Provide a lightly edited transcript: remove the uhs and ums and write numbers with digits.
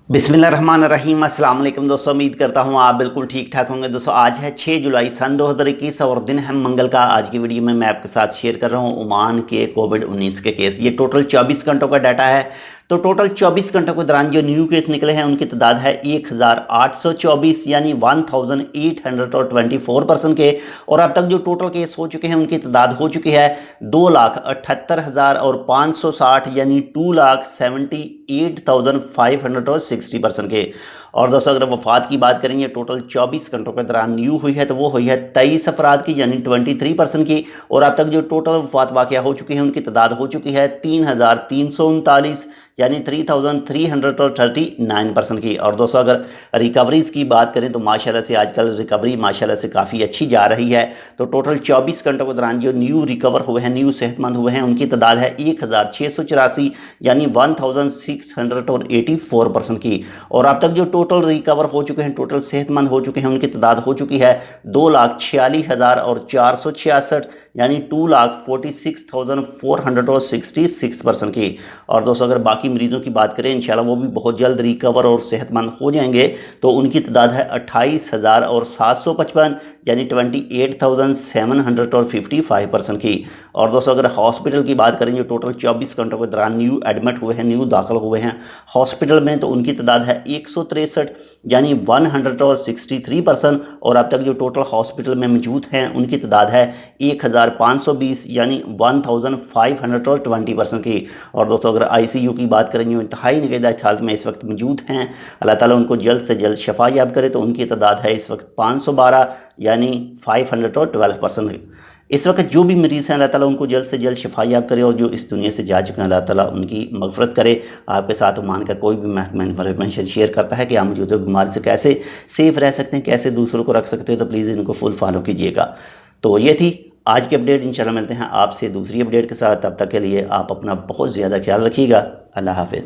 बिस्मिल्लाहिर्रहमानिर्रहीम। अस्सलाम वालेकुम दोस्तों, उम्मीद करता हूँ आप बिल्कुल ठीक ठाक होंगे। दोस्तों आज है 6 जुलाई सन 2021 और दिन है मंगल का। आज की वीडियो में मैं आपके साथ शेयर कर रहा हूँ ओमान के कोविड-19 के केस। ये टोटल 24 घंटों का डाटा है। तो टोटल 24 घंटों के दौरान जो न्यू केस निकले हैं उनकी तादाद है 1824 यानी 1824 पर्सन के। और अब तक जो टोटल केस हो चुके हैं उनकी तादाद हो चुकी है 2,78,560 यानी 2,78,560 पर्सन के। और दोस्तों अगर वफात की बात करेंगे टोटल 24 घंटों के दौरान न्यू हुई है तो वो हुई है 23 अफराद की यानी 23 पर्सन की। और अब तक जो टोटल वफात वाक़या हो चुकी है उनकी तादाद हो चुकी है 3,339 यानी 3,339 पर्सन की। और दोस्तों अगर रिकवरीज़ की बात करें तो माशाल्लाह से आजकल रिकवरी माशाल्लाह से काफ़ी अच्छी जा रही है। तो टोटल 24 घंटों के दौरान जो न्यू रिकवर हुए हैं, न्यू सेहतमंद हुए हैं, उनकी तादाद है 1,684 यानी 1,684 पर्सन की। और अब तक जो टोटल रिकवर हो चुके हैं, टोटल सेहतमंद हो चुके हैं, उनकी तादाद हो चुकी है 2,46,466 यानी 2,46,466 पर्सन की। और दोस्तों अगर बाकी मरीजों की बात करें इंशाल्लाह वो भी बहुत जल्द रिकवर और सेहतमंद हो जाएंगे। तो उनकी तादाद है 28,755 यानी 28,755 पर्सन की। और दोस्तों अगर हॉस्पिटल की बात करें जो टोटल 24 घंटों के दौरान न्यू एडमिट हुए हैं, न्यू दाखिल हुए हैं हॉस्पिटल में, तो उनकी तादाद है 163 यानी 163 पर्सन। और अब तक जो टोटल हॉस्पिटल में मौजूद हैं उनकी तादाद है 1,520 यानी 1,520 पर्सन की। और दोस्तों अगर ICU की बात करें जो इंतहाई निगहदाश्त हालत में इस वक्त मौजूद हैं, अल्लाह ताला उनको जल्द से जल्द शफा याब करे, तो उनकी तादाद है इस वक्त 512 यानी 512 पर्सन। इस वक्त जो भी मरीज़ हैं अल्लाह ताला उनको जल्द से जल्द शफा याब करे, और जो इस दुनिया से जा चुके हैं अल्लाह ताला उनकी मगफरत करे। आपके साथ ओमान का कोई भी महकमा इन्फॉर्मेशन शेयर करता है कि आप मौजूदा बीमारी से कैसे सेफ रह सकते हैं, कैसे दूसरों को रख सकते हो, तो प्लीज़ इनको फुल फॉलो कीजिएगा। तो ये थी आज की अपडेट। इंशाल्लाह मिलते हैं आपसे दूसरी अपडेट के साथ। तब तक के लिए आप अपना बहुत ज़्यादा ख्याल रखिएगा। अल्लाह हाफिज़।